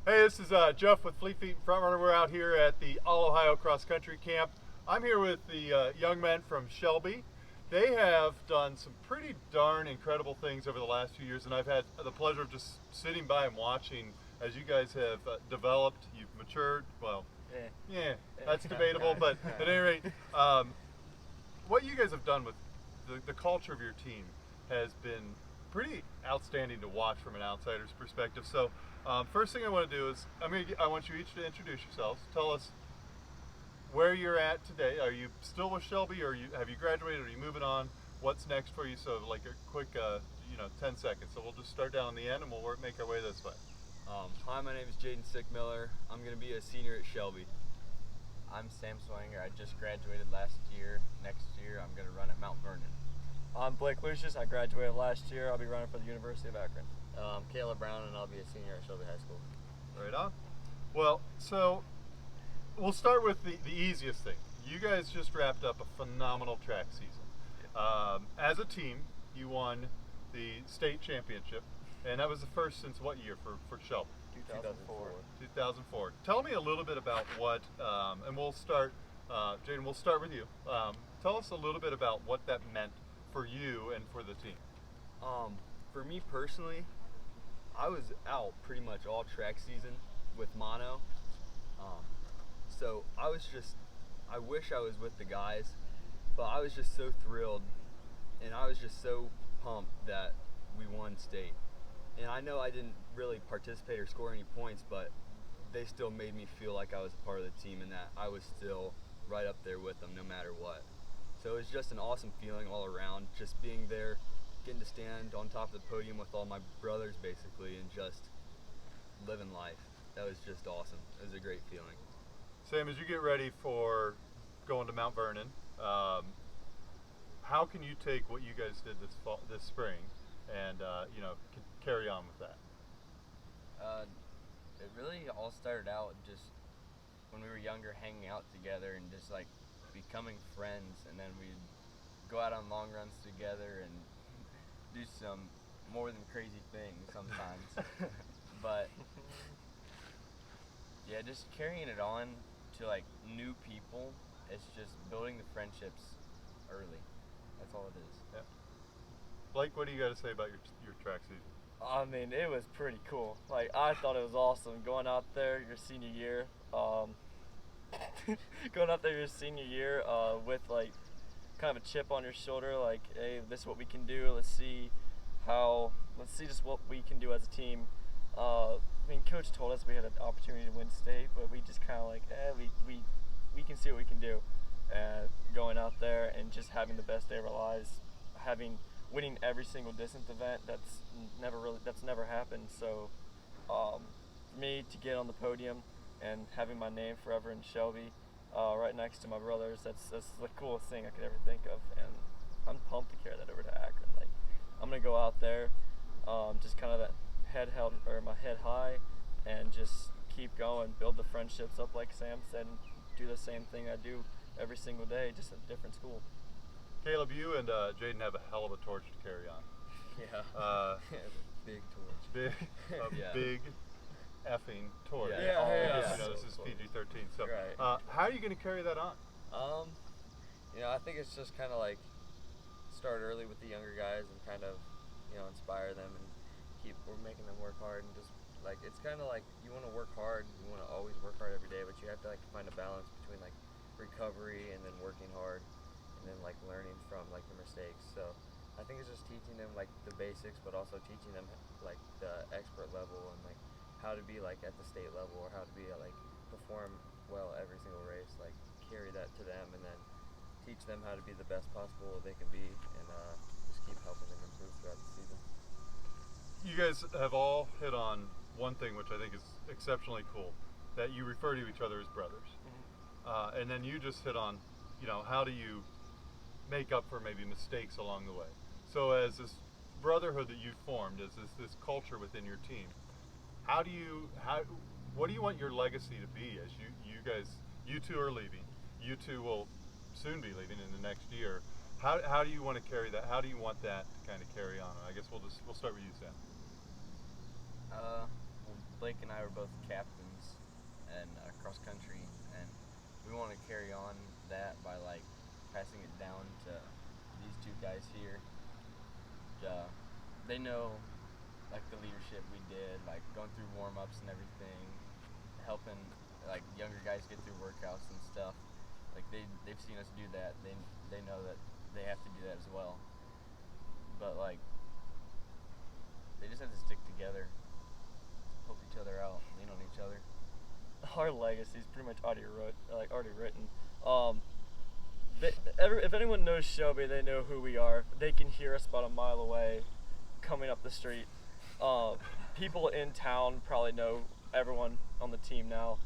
Hey, this is Jeff with Fleet Feet Frontrunner. We're out here at the All-Ohiio XC Camp. I'm here with the young men from Shelby. They have done some pretty darn incredible things over the last few years, and I've had the pleasure of just sitting by and watching as you guys have developed, you've matured. Well, yeah, that's debatable, but at any rate, what you guys have done with the culture of your team has been pretty outstanding to watch from an outsider's perspective. So first thing I want to do is I want you each to introduce yourselves. Tell us where you're at today. Are you still with Shelby, or have you graduated? Or are you moving on? What's next for you? So like a quick 10 seconds. So we'll just start down on the end and we'll make our way this way. Hi, my name is Jaden Sickmiller. I'm going to be a senior at Shelby. I'm Sam Swanger. I just graduated last year. Next year I'm going to run at Mount Vernon. I'm Blake Lucius. I graduated last year. I'll be running for the University of Akron. Caleb Brown, and I'll be a senior at Shelby High School. Right on. Well, so we'll start with the easiest thing. You guys just wrapped up a phenomenal track season. As a team, you won the state championship, and that was the first since what year for Shelby? 2004. 2004. Tell me a little bit about what, and we'll start, Jaden, we'll start with you. Tell us a little bit about what that meant for you and for the team. For me personally, I was out pretty much all track season with mono. So I wish I was with the guys, but I was just so thrilled and I was just so pumped that we won state. And I know I didn't really participate or score any points, but they still made me feel like I was a part of the team and that I was still right up there with them no matter what. So it was just an awesome feeling all around, just being there, getting to stand on top of the podium with all my brothers basically and just living life. That was just awesome. It was a great feeling. Sam, as you get ready for going to Mount Vernon, how can you take what you guys did this spring and carry on with that? It really all started out just when we were younger, hanging out together and just like becoming friends, and then we'd go out on long runs together and do some more than crazy things sometimes. But yeah, just carrying it on to like new people. It's just building the friendships early. That's all it is. Yeah. Blake, what do you got to say about your track season? I mean, it was pretty cool. Like, I thought it was awesome going out there your senior year. With like kind of a chip on your shoulder, like, hey, this is what we can do. Let's see just what we can do as a team. I mean, Coach told us we had an opportunity to win state, but we just kind of like, we can see what we can do. And going out there and just having the best day of our lives, winning every single distance event, that's never happened. So for me to get on the podium and having my name forever in Shelby, right next to my brothers, that's the coolest thing I could ever think of, and I'm pumped to carry that over to Akron. Like, I'm gonna go out there, just kind of my head high, and just keep going, build the friendships up like Sam said, and do the same thing I do every single day, just at a different school. Caleb, you and Jaden have a hell of a torch to carry on. Yeah. Big torch. Big effing torch. Yeah. This is PG-13. So, Right. how are you going to carry that on? I think it's just kind of like start early with the younger guys and kind of, inspire them and we're making them work hard, and just like, it's kind of like you want to work hard, you want to always work hard every day, but you have to like find a balance between like recovery and then working hard and then like learning from like the mistakes. So I think it's just teaching them like the basics, but also teaching them like the expert level and like how to be like at the state level, or how to be like perform well every single race, like carry that to them and then teach them how to be the best possible they can be, and just keep helping them improve throughout the season. You guys have all hit on one thing which I think is exceptionally cool, that you refer to each other as brothers. Mm-hmm. And then you just hit on, how do you make up for maybe mistakes along the way? So as this brotherhood that you've formed, as this culture within your team, what do you want your legacy to be as you two are leaving, you two will soon be leaving in the next year. How do you want to carry that? How do you want that to kind of carry on? I guess we'll start with you, Sam. Blake and I were both captains and cross country, and we want to carry on that by like passing it down to these two guys here. They know like the leadership we did, like going through warm-ups and everything, helping like younger guys get through workouts and stuff. Like they've seen us do that. They know that they have to do that as well. But like they just have to stick together, help each other out, lean on each other. Our legacy is pretty much already written. If anyone knows Shelby, they know who we are. They can hear us about a mile away coming up the street. People in town probably know everyone on the team now.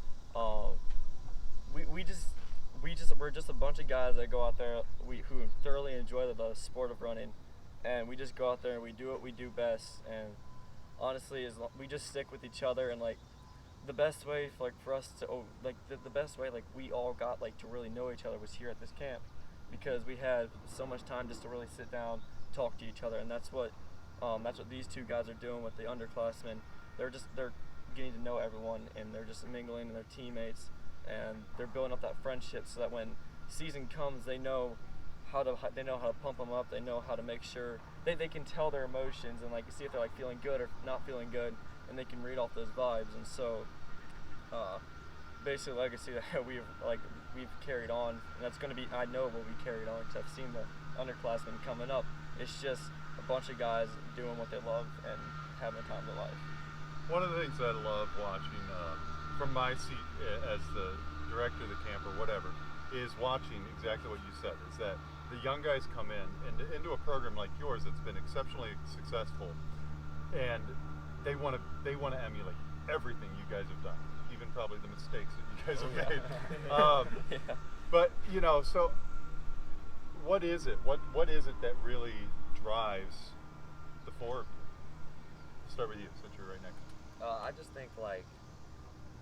We're just a bunch of guys that go out there who thoroughly enjoy the sport of running, and we just go out there and we do what we do best. And honestly, we just stick with each other, and like the best way for us to the best way we all got to really know each other was here at this camp, because we had so much time just to really sit down, talk to each other, and that's what these two guys are doing with the underclassmen. They're getting to know everyone, and they're just mingling with their teammates, and they're building up that friendship so that when season comes, they know how to pump them up. They know how to make sure they can tell their emotions and see if they're feeling good or not feeling good, and they can read off those vibes. And so basically legacy that we've carried on, and that's going to be, I know, will be carried on because I've seen the underclassmen coming up. It's just a bunch of guys doing what they love and having the time of their life. One of the things I love watching from my seat as the director of the camp or whatever is watching exactly what you said, is that the young guys come in and into a program like yours that's been exceptionally successful, and they want to emulate everything you guys have done, even probably the mistakes that you guys have made. Yeah. But so what is it? What is it that really drives the four of you? I'll start with you since you're right next. I just think I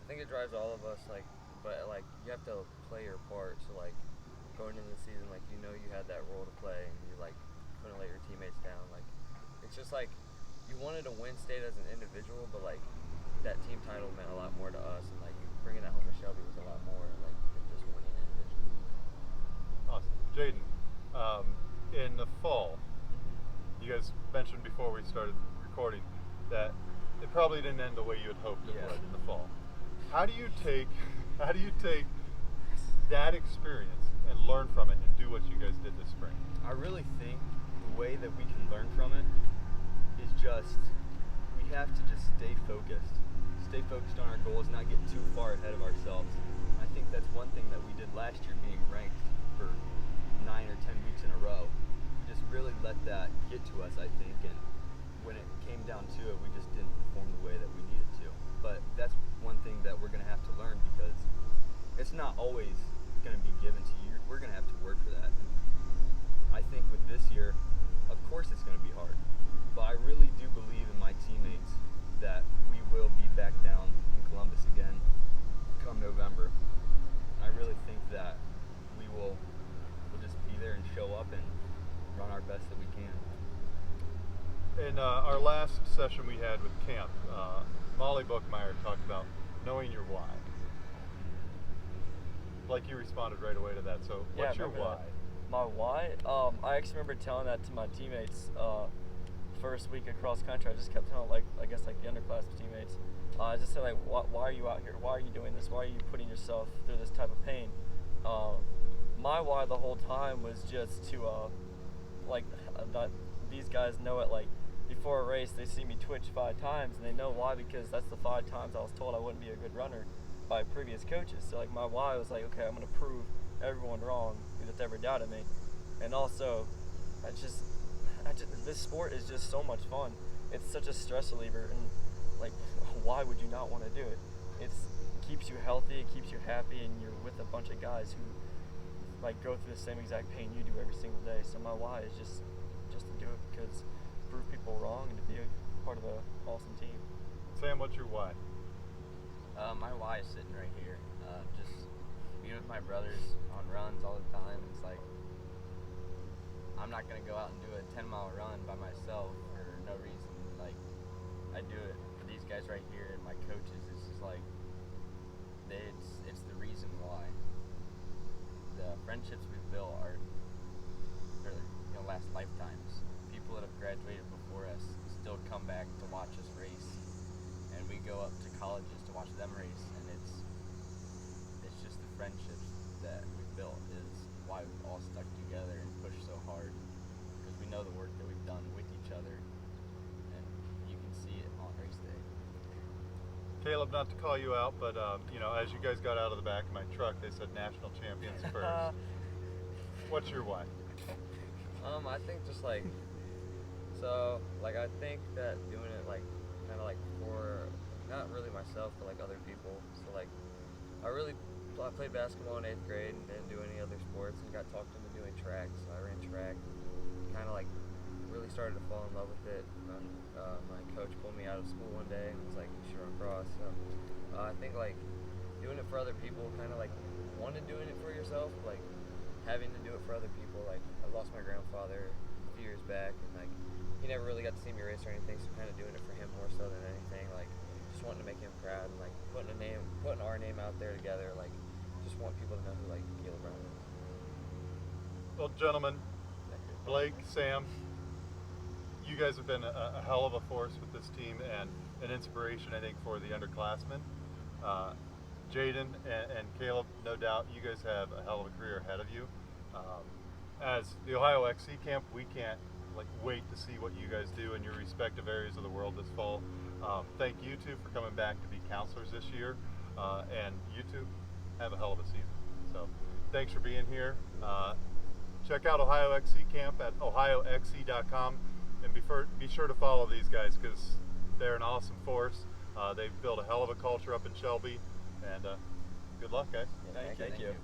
think it drives all of us, but you have to play your part. So going into the season, you had that role to play, and you couldn't let your teammates down. It's just you wanted to win state as an individual, but that team title meant a lot more to us, and bringing that home to Shelby was a lot more than just winning individually. Awesome. Jaden, in the fall, you guys mentioned before we started recording that it probably didn't end the way you had hoped it would in the fall. How do you take that experience and learn from it and do what you guys did this spring? I really think the way that we can learn from it is just we have to just stay focused on our goals, not get too far ahead of ourselves. I think that's one thing that we did last year, being ranked for 9 or 10 weeks in a row. We just really let that get to us, I think, and when it came down to it, we just didn't perform the way that we needed to. But that's one thing that we're going to have to learn, because it's not always going to be given to you. We're going to have to work for that. I think with this year, of course it's going to be hard, but I really do believe in my teammates that we will be back down in Columbus again come November. I really think that we'll just be there and show up and run our best that we can. In our last session we had with camp, Molly Bookmeyer talked about knowing your why. You responded right away to that. So what's your why? My why? I actually remember telling that to my teammates first week of cross country. I just kept telling the underclass teammates. I just said why are you out here? Why are you doing this? Why are you putting yourself through this type of pain? My why the whole time was just to that these guys know it. Before a race, they see me twitch 5 times, and they know why, because that's the 5 times I was told I wouldn't be a good runner by previous coaches. So my why was okay, I'm gonna prove everyone wrong that's ever doubted me. And also, this sport is just so much fun. It's such a stress reliever, and why would you not want to do it? It keeps you healthy, it keeps you happy, and you're with a bunch of guys who go through the same exact pain you do every single day. So my why is just to do it because prove people wrong and to be a part of an awesome team. Sam, what's your why? My why is sitting right here. Just being with my brothers on runs all the time. It's I'm not going to go out and do a 10-mile run by myself for no reason. I do it for these guys guys right here and my coaches, it's just like it's the reason why. The friendships we've built are last lifetimes. People that have graduated before us still come back to watch us race, and we go up to colleges to watch them race, and it's just the friendships that we've built is why we've all stuck together and pushed so hard, because we know the work that we've done with each other, and you can see it on race day. Caleb, not to call you out, but as you guys got out of the back of my truck, they said national champions first. What's your why? I think just I think that doing it kind of for not really myself but other people. So I played basketball in 8th grade and didn't do any other sports and got talked into doing track. So I ran track, kind of really started to fall in love with it. My coach pulled me out of school one day and was like, "You should run cross." So I think doing it for other people, kind of wanting doing it for yourself, having to do it for other people. I lost my grandfather a few years back, and he never really got to see me race or anything, so kind of doing it for him more so than anything. Just wanting to make him proud and putting our name out there together. Just want people to know who Caleb Brown is. Well, gentlemen, Blake, Sam, you guys have been a hell of a force with this team and an inspiration, I think, for the underclassmen. Jaden and Caleb, no doubt, you guys have a hell of a career ahead of you. As the Ohio XC Camp, we can't wait to see what you guys do in your respective areas of the world this fall. Thank you two for coming back to be counselors this year, and you two have a hell of a season. So thanks for being here. Check out Ohio XC Camp at ohioxc.com, and be sure to follow these guys because they're an awesome force. They've built a hell of a culture up in Shelby, and good luck, guys. Thank you.